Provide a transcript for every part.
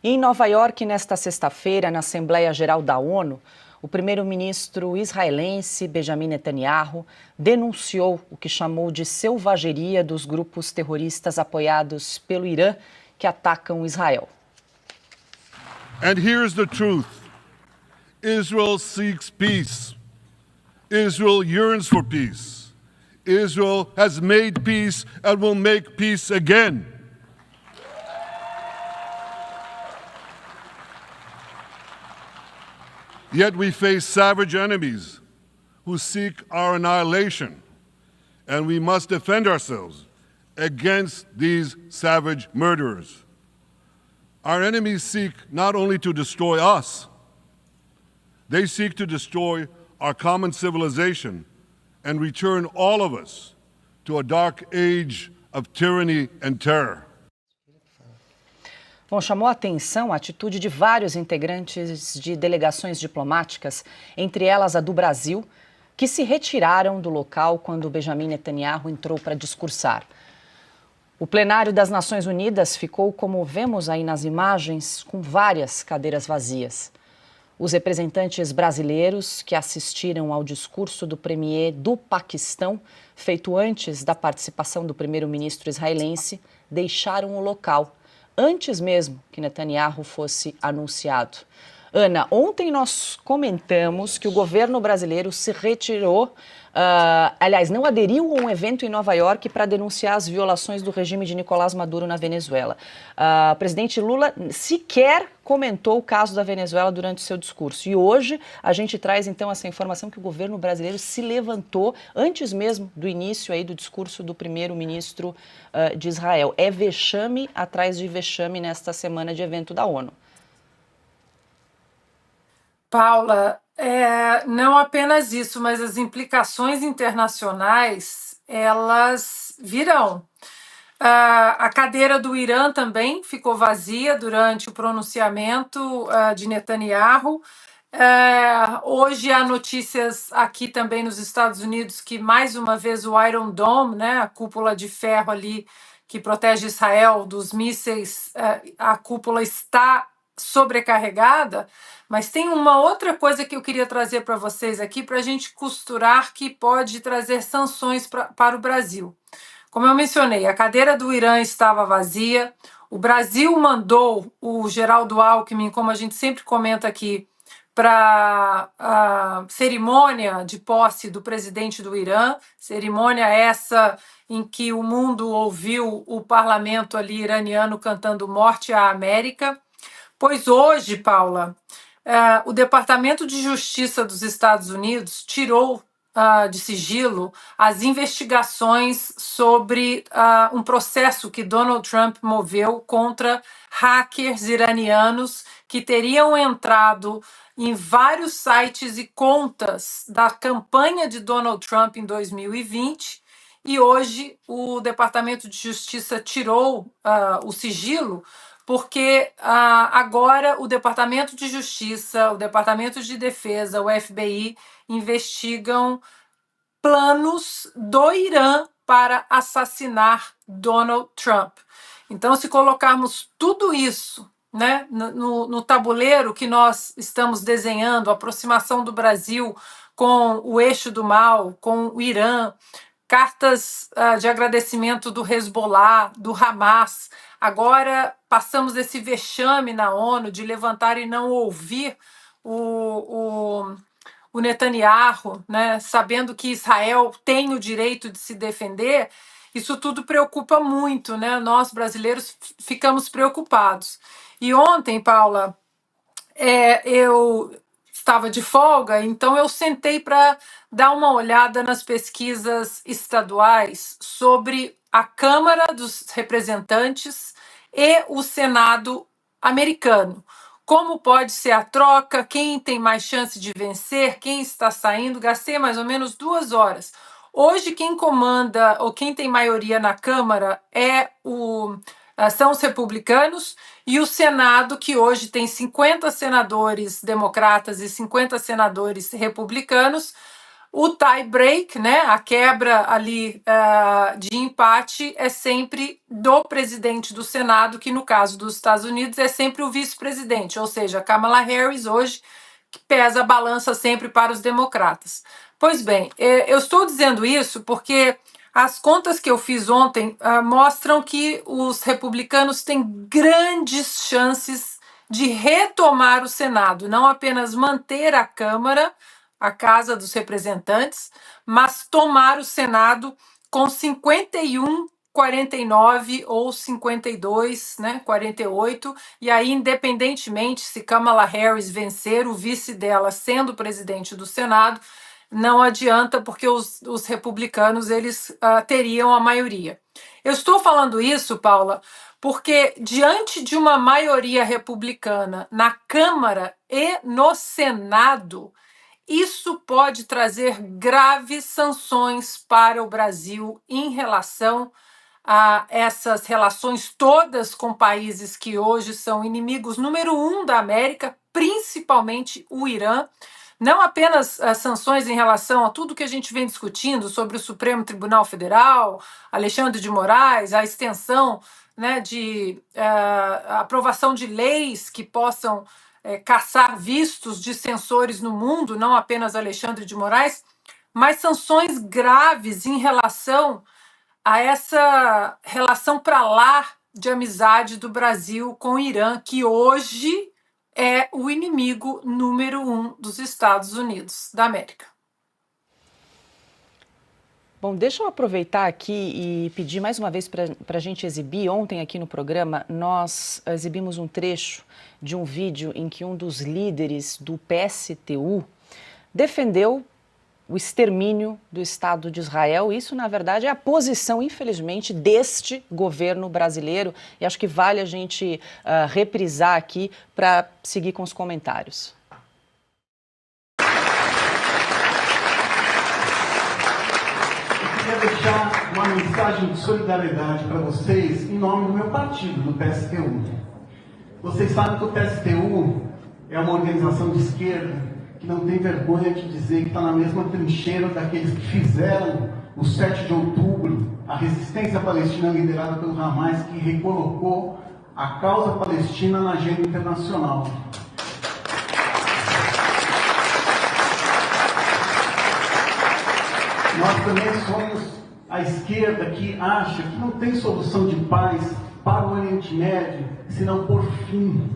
E em Nova York, nesta sexta-feira, na Assembleia Geral da ONU, o primeiro-ministro israelense Benjamin Netanyahu denunciou o que chamou de selvageria dos grupos terroristas apoiados pelo Irã que atacam Israel. And here's the truth. Israel seeks peace. Israel yearns for peace. Israel has made peace and will make peace again. Yet we face savage enemies who seek our annihilation, and we must defend ourselves against these savage murderers. Our enemies seek not only to destroy us, they seek to destroy our common civilization and return all of us to a dark age of tyranny and terror. Bom, chamou a atenção a atitude de vários integrantes de delegações diplomáticas, entre elas a do Brasil, que se retiraram do local quando Benjamin Netanyahu entrou para discursar. O plenário das Nações Unidas ficou, como vemos aí nas imagens, com várias cadeiras vazias. Os representantes brasileiros que assistiram ao discurso do premier do Paquistão, feito antes da participação do primeiro-ministro israelense, deixaram o local, antes mesmo que Netanyahu fosse anunciado. Ana, ontem nós comentamos que o governo brasileiro se retirou, aliás, não aderiu a um evento em Nova York para denunciar as violações do regime de Nicolás Maduro na Venezuela. O presidente Lula sequer comentou o caso da Venezuela durante o seu discurso. E hoje a gente traz então essa informação que o governo brasileiro se levantou antes mesmo do início aí do discurso do primeiro-ministro de Israel. É vexame atrás de vexame nesta semana de evento da ONU. Paula, não apenas isso, mas as implicações internacionais, elas virão. A cadeira do Irã também ficou vazia durante o pronunciamento de Netanyahu. Hoje há notícias aqui também nos Estados Unidos que, mais uma vez, o Iron Dome, né, a cúpula de ferro ali que protege Israel dos mísseis, a cúpula está sobrecarregada. Mas tem uma outra coisa que eu queria trazer para vocês aqui para a gente costurar que pode trazer sanções para o Brasil. Como eu mencionei, a cadeira do Irã estava vazia, o Brasil mandou o Geraldo Alckmin, como a gente sempre comenta aqui, para a cerimônia de posse do presidente do Irã, cerimônia essa em que o mundo ouviu o parlamento ali iraniano cantando Morte à América. Pois hoje, Paula, o Departamento de Justiça dos Estados Unidos tirou de sigilo as investigações sobre um processo que Donald Trump moveu contra hackers iranianos que teriam entrado em vários sites e contas da campanha de Donald Trump em 2020, e hoje o Departamento de Justiça tirou o sigilo porque agora o Departamento de Justiça, o Departamento de Defesa, o FBI, investigam planos do Irã para assassinar Donald Trump. Então, se colocarmos tudo isso, né, no tabuleiro que nós estamos desenhando, a aproximação do Brasil com o eixo do mal, com o Irã, cartas de agradecimento do Hezbollah, do Hamas. Agora passamos esse vexame na ONU de levantar e não ouvir o Netanyahu, né, sabendo que Israel tem o direito de se defender. Isso tudo preocupa muito, né? Nós, brasileiros, ficamos preocupados. E ontem, Paula, eu estava de folga, então eu sentei para dar uma olhada nas pesquisas estaduais sobre a Câmara dos Representantes e o Senado americano. Como pode ser a troca, quem tem mais chance de vencer, quem está saindo. Gastei mais ou menos 2 horas. Hoje, quem comanda ou quem tem maioria na Câmara são os republicanos, e o Senado, que hoje tem 50 senadores democratas e 50 senadores republicanos, O tie break, né, a quebra ali de empate é sempre do presidente do Senado, que no caso dos Estados Unidos é sempre o vice-presidente, ou seja, Kamala Harris hoje, que pesa a balança sempre para os democratas. Pois bem, eu estou dizendo isso porque as contas que eu fiz ontem mostram que os republicanos têm grandes chances de retomar o Senado, não apenas manter a Câmara, a Casa dos Representantes, mas tomar o Senado com 51, 49 ou 52, né, 48, e aí, independentemente se Kamala Harris vencer, o vice dela sendo presidente do Senado, não adianta, porque os republicanos eles teriam a maioria. Eu estou falando isso, Paula, porque diante de uma maioria republicana na Câmara e no Senado, isso pode trazer graves sanções para o Brasil em relação a essas relações todas com países que hoje são inimigos número 1 da América, principalmente o Irã. Não apenas as sanções em relação a tudo que a gente vem discutindo sobre o Supremo Tribunal Federal, Alexandre de Moraes, a extensão, né, de aprovação de leis que possam caçar vistos de censores no mundo, não apenas Alexandre de Moraes, mas sanções graves em relação a essa relação para lá de amizade do Brasil com o Irã, que hoje é o inimigo número 1 dos Estados Unidos da América. Bom, deixa eu aproveitar aqui e pedir mais uma vez para a gente exibir. Ontem aqui no programa nós exibimos um trecho de um vídeo em que um dos líderes do PSTU defendeu o extermínio do Estado de Israel. Isso, na verdade, é a posição, infelizmente, deste governo brasileiro. E acho que vale a gente reprisar aqui para seguir com os comentários. Eu queria deixar uma mensagem de solidariedade para vocês em nome do meu partido, do PSTU. Vocês sabem que o PSTU é uma organização de esquerda que não tem vergonha de dizer que está na mesma trincheira daqueles que fizeram o 7 de outubro, a resistência palestina liderada pelo Hamas, que recolocou a causa palestina na agenda internacional. Nós também somos a esquerda que acha que não tem solução de paz para o Oriente Médio senão por fim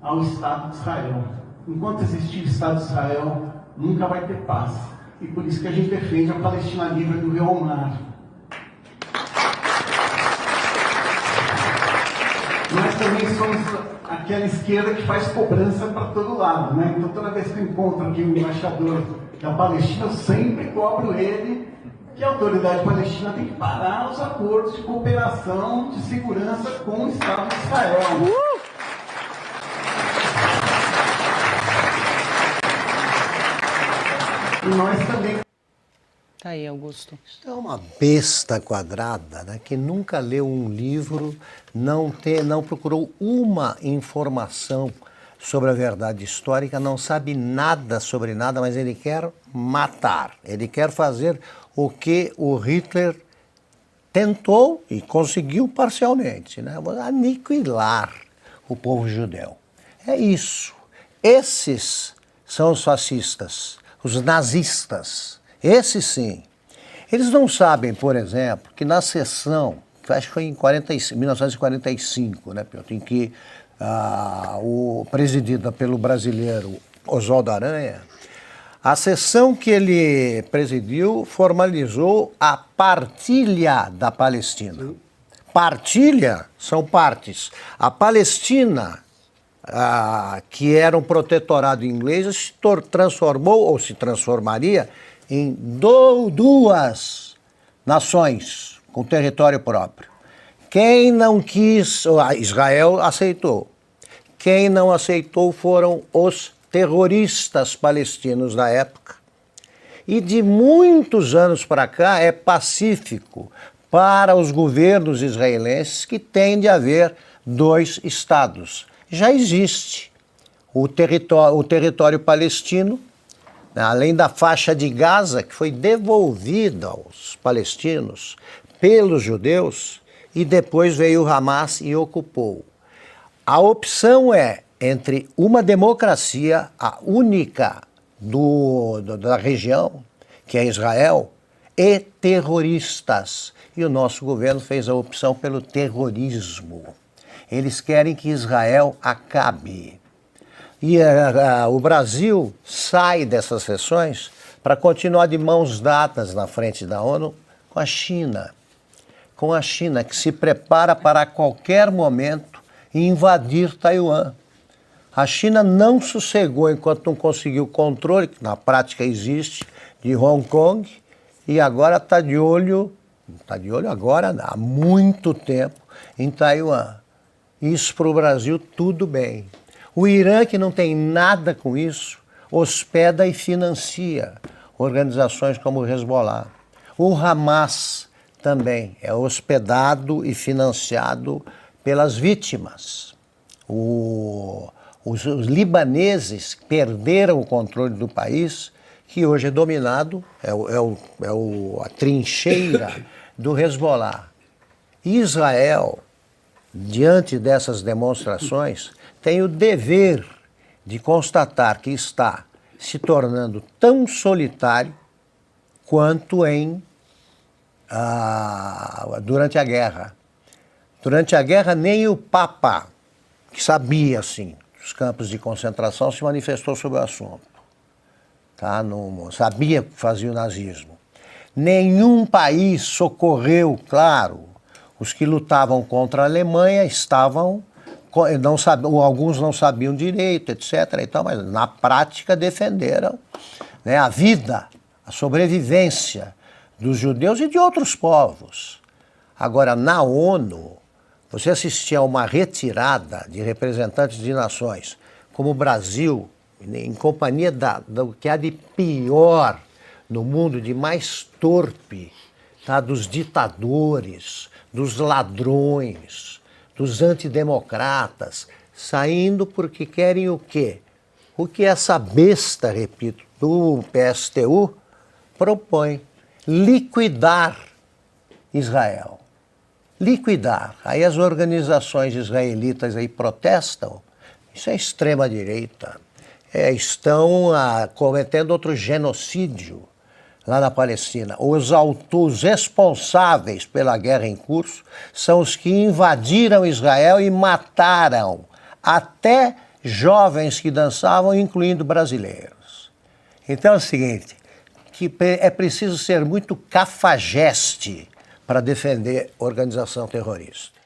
ao Estado de Israel. Enquanto existir Estado de Israel, nunca vai ter paz. E por isso que a gente defende a Palestina livre do rio ao mar. Nós também somos aquela esquerda que faz cobrança para todo lado, né? Então toda vez que eu encontro aqui um embaixador da Palestina, eu sempre cobro ele que a autoridade palestina tem que parar os acordos de cooperação de segurança com o Estado de Israel. E nós também. Tá aí, Augusto. Isso é uma besta quadrada, né, que nunca leu um livro, não procurou uma informação sobre a verdade histórica, não sabe nada sobre nada, mas ele quer matar. Ele quer fazer o que o Hitler tentou e conseguiu parcialmente, né? Aniquilar o povo judeu. É isso. Esses são os fascistas, os nazistas. Esses sim. Eles não sabem, por exemplo, que na sessão, que acho que foi em 1945, né, Piotr, em que presidida pelo brasileiro Oswaldo Aranha, a sessão que ele presidiu formalizou a partilha da Palestina. Partilha são partes. A Palestina, que era um protetorado inglês, se transformou ou se transformaria em duas nações com território próprio. Quem não quis, Israel aceitou. Quem não aceitou foram os terroristas palestinos da época. E de muitos anos para cá é pacífico para os governos israelenses que tem de haver dois estados. Já existe o território palestino, além da faixa de Gaza, que foi devolvida aos palestinos pelos judeus, e depois veio o Hamas e ocupou. A opção é entre uma democracia, a única da região, que é Israel, e terroristas. E o nosso governo fez a opção pelo terrorismo. Eles querem que Israel acabe. E o Brasil sai dessas sessões para continuar de mãos dadas na frente da ONU com a China. Com a China, que se prepara para a qualquer momento invadir Taiwan. A China não sossegou enquanto não conseguiu o controle, que na prática existe, de Hong Kong, e agora está de olho agora há muito tempo em Taiwan. Isso para o Brasil tudo bem. O Irã, que não tem nada com isso, hospeda e financia organizações como o Hezbollah. O Hamas também é hospedado e financiado pelas vítimas. Os libaneses perderam o controle do país, que hoje é dominado, a trincheira do Hezbollah. Israel, diante dessas demonstrações, tem o dever de constatar que está se tornando tão solitário quanto durante a guerra. Durante a guerra, nem o Papa, que sabia, assim, dos campos de concentração, se manifestou sobre o assunto. Tá? Não sabia que fazia o nazismo. Nenhum país socorreu, claro, os que lutavam contra a Alemanha alguns não sabiam direito, etc. Então, mas na prática defenderam, né, a vida, a sobrevivência dos judeus e de outros povos. Agora, na ONU, você assistia a uma retirada de representantes de nações, como o Brasil, em companhia do que há de pior no mundo, de mais torpe, tá? Dos ditadores, dos ladrões, dos antidemocratas, saindo porque querem o quê? O que essa besta, repito, do PSTU propõe: liquidar Israel. Liquidar. Aí as organizações israelitas aí protestam. Isso é extrema-direita. Estão cometendo outro genocídio lá na Palestina. Os responsáveis pela guerra em curso são os que invadiram Israel e mataram até jovens que dançavam, incluindo brasileiros. Então é o seguinte, que é preciso ser muito cafajeste para defender organização terrorista.